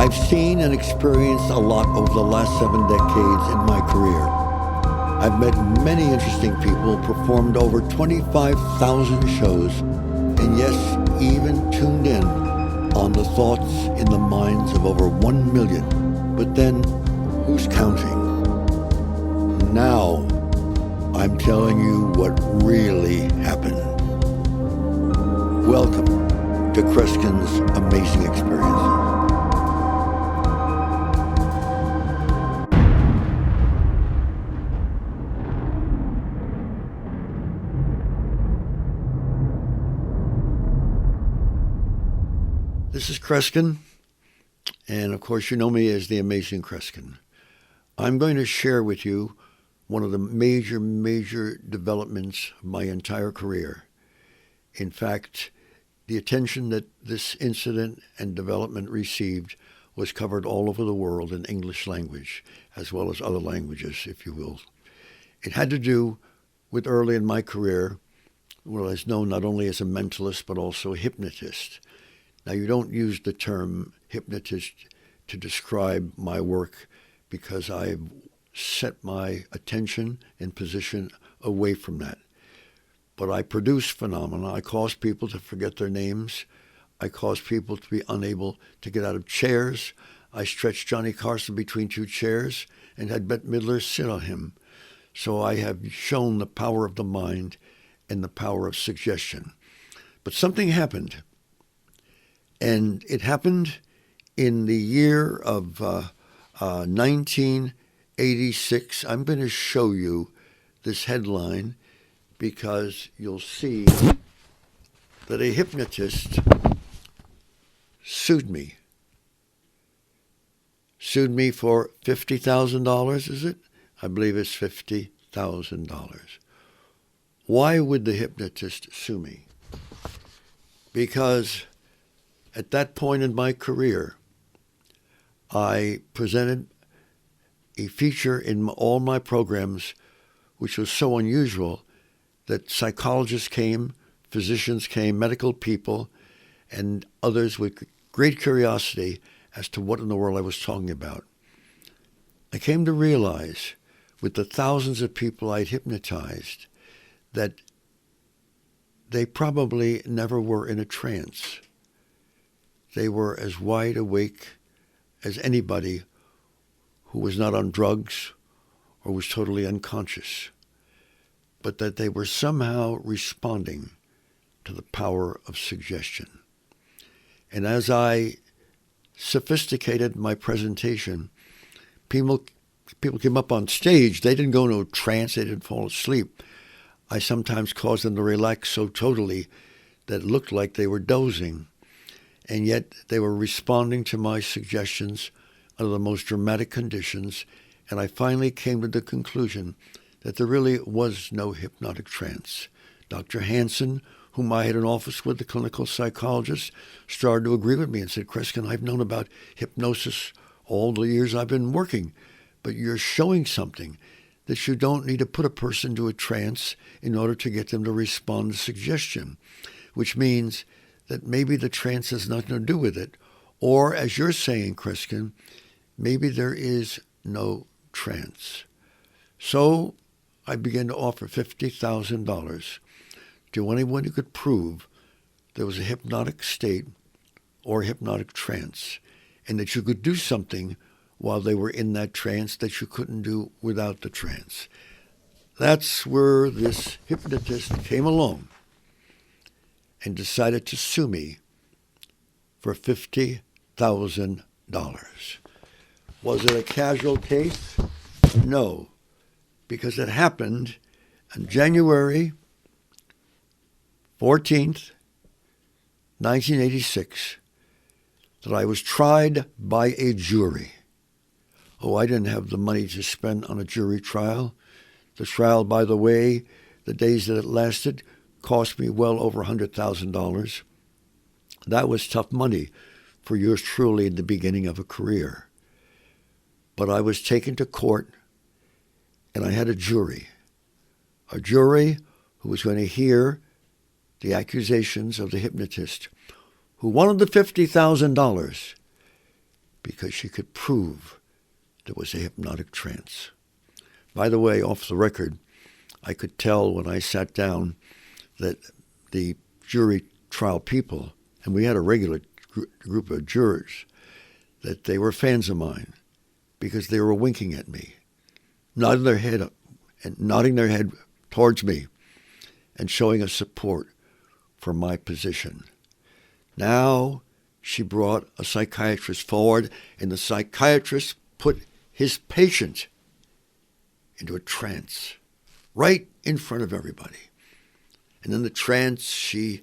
I've seen and experienced a lot over the last 7 decades in my career. I've met many interesting people, performed over 25,000 shows, and yes, even tuned in on the thoughts in the minds of over 1 million. But then, who's counting? Now, I'm telling you what really happened. Welcome to Kreskin's Amazing Experiences. This is Kreskin, and of course you know me as the Amazing Kreskin. I'm going to share with you one of the major developments of my entire career. In fact, the attention that this incident and development received was covered all over the world in English language, as well as other languages, if you will. It had to do with early in my career, where I was known not only as a mentalist, but also a hypnotist. Now, you don't use the term hypnotist to describe my work because I've set my attention and position away from that. But I produce phenomena. I cause people to forget their names. I cause people to be unable to get out of chairs. I stretched Johnny Carson between two chairs and had Bette Midler sit on him. So I have shown the power of the mind and the power of suggestion. But something happened. And it happened in the year of 1986. I'm going to show you this headline because you'll see that a hypnotist sued me. Sued me for $50,000, is it? I believe it's $50,000. Why would the hypnotist sue me? Because at that point in my career, I presented a feature in all my programs which was so unusual that psychologists came, physicians came, medical people, and others with great curiosity as to what in the world I was talking about. I came to realize, with the thousands of people I'd hypnotized, that they probably never were in a trance. They were as wide awake as anybody who was not on drugs or was totally unconscious, but that they were somehow responding to the power of suggestion. And as I sophisticated my presentation, people came up on stage. They didn't go into a trance. They didn't fall asleep. I sometimes caused them to relax so totally that it looked like they were dozing. And yet they were responding to my suggestions under the most dramatic conditions, and I finally came to the conclusion that there really was no hypnotic trance. Dr. Hansen, whom I had an office with, the clinical psychologist, started to agree with me and said, Kreskin, I've known about hypnosis all the years I've been working, but you're showing something that you don't need to put a person into a trance in order to get them to respond to suggestion, which means that maybe the trance has nothing to do with it. Or, as you're saying, Kreskin, maybe there is no trance. So I began to offer $50,000 to anyone who could prove there was a hypnotic state or hypnotic trance, and that you could do something while they were in that trance that you couldn't do without the trance. That's where this hypnotist came along and decided to sue me for $50,000. Was it a casual case? No, because it happened on January 14th, 1986, that I was tried by a jury. Oh, I didn't have the money to spend on a jury trial. The trial, by the way, the days that it lasted, cost me well over $100,000. That was tough money for yours truly in the beginning of a career. But I was taken to court, and I had a jury who was going to hear the accusations of the hypnotist, who wanted the $50,000 because she could prove there was a hypnotic trance. By the way, off the record, I could tell when I sat down that the jury trial people, and we had a regular group of jurors, that they were fans of mine because they were winking at me, nodding their head towards me and showing us support for my position. Now she brought a psychiatrist forward, and the psychiatrist put his patient into a trance right in front of everybody. And in the trance, she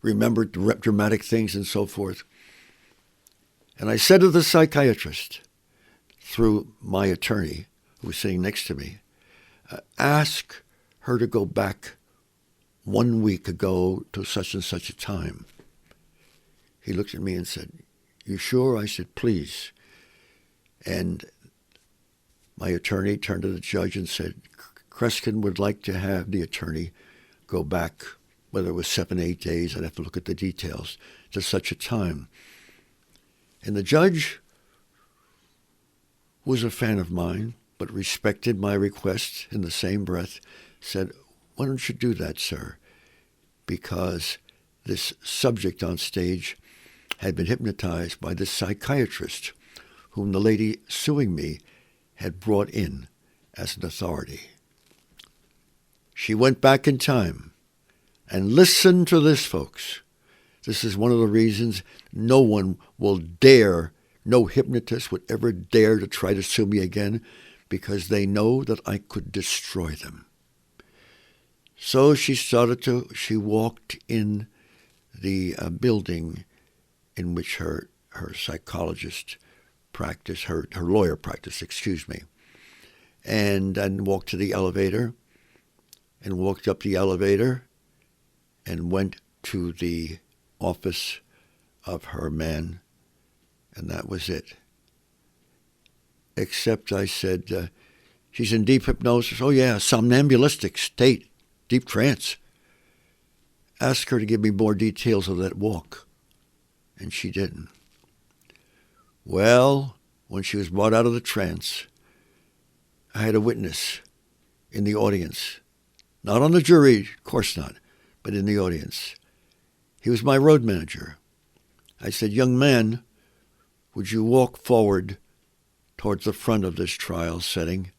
remembered dramatic things and so forth. And I said to the psychiatrist, through my attorney, who was sitting next to me, ask her to go back 1 week ago to such and such a time. He looked at me and said, "You sure?" I said, "Please." And my attorney turned to the judge and said, Kreskin would like to have the attorney go back, whether it was 7, 8 days, I'd have to look at the details, to such a time. And the judge was a fan of mine, but respected my request in the same breath, said, "Why don't you do that, sir?" Because this subject on stage had been hypnotized by this psychiatrist whom the lady suing me had brought in as an authority. She went back in time. And listen to this, folks. This is one of the reasons no one will dare, no hypnotist would ever dare to try to sue me again, because they know that I could destroy them. So she walked in the building in which her psychologist practiced, her lawyer practiced, and then walked to the elevator, and walked up the elevator, and went to the office of her man, and that was it. Except I said, she's in deep hypnosis. Oh yeah, somnambulistic state, deep trance. Ask her to give me more details of that walk. And she didn't. Well, when she was brought out of the trance, I had a witness in the audience. Not on the jury, of course not, but in the audience. He was my road manager. I said, "Young man, would you walk forward towards the front of this trial setting?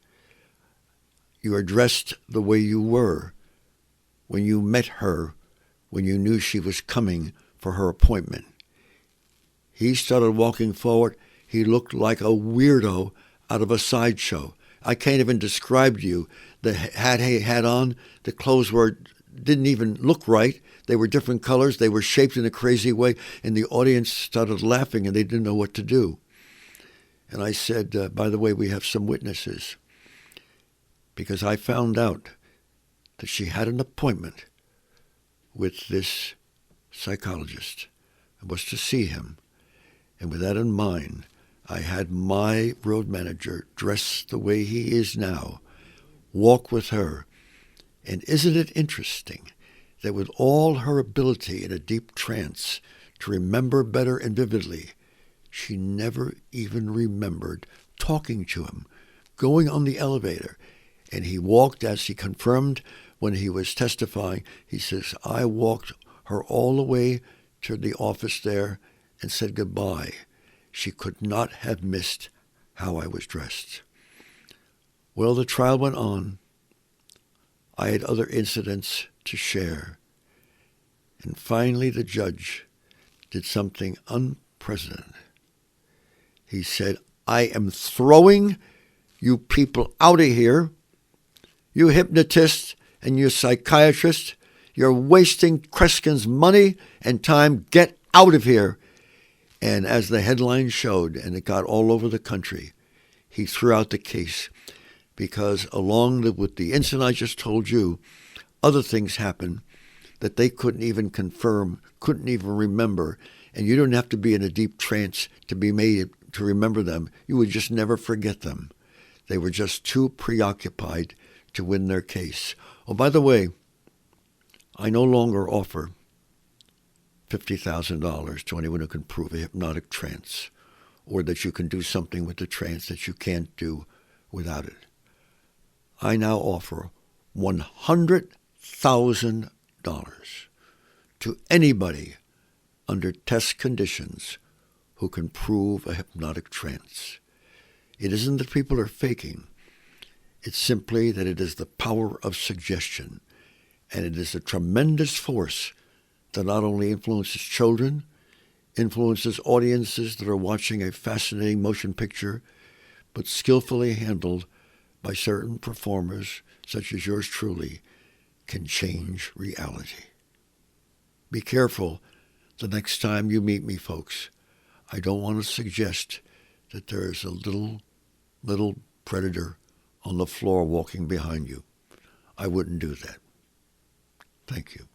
You are dressed the way you were when you met her, when you knew she was coming for her appointment." He started walking forward. He looked like a weirdo out of a sideshow. I can't even describe to you the hat he had on. The clothes didn't even look right. They were different colors. They were shaped in a crazy way. And the audience started laughing, and they didn't know what to do. And I said, by the way, we have some witnesses. Because I found out that she had an appointment with this psychologist. I was to see him. And with that in mind, I had my road manager dressed the way he is now, walk with her. And isn't it interesting that with all her ability in a deep trance to remember better and vividly, she never even remembered talking to him, going on the elevator. And he walked, as he confirmed when he was testifying, he says, "I walked her all the way to the office there and said goodbye. She could not have missed how I was dressed." Well, the trial went on. I had other incidents to share. And finally, the judge did something unprecedented. He said, "I am throwing you people out of here. You hypnotists and you psychiatrists, you're wasting Kreskin's money and time. Get out of here." And as the headline showed, and it got all over the country, he threw out the case because with the incident I just told you, other things happened that they couldn't even confirm, couldn't even remember. And you don't have to be in a deep trance to be made to remember them. You would just never forget them. They were just too preoccupied to win their case. Oh, by the way, I no longer offer $50,000 to anyone who can prove a hypnotic trance or that you can do something with the trance that you can't do without it. I now offer $100,000 to anybody under test conditions who can prove a hypnotic trance. It isn't that people are faking. It's simply that it is the power of suggestion, and it is a tremendous force that not only influences children, influences audiences that are watching a fascinating motion picture, but skillfully handled by certain performers, such as yours truly, can change reality. Be careful the next time you meet me, folks. I don't want to suggest that there is a little predator on the floor walking behind you. I wouldn't do that. Thank you.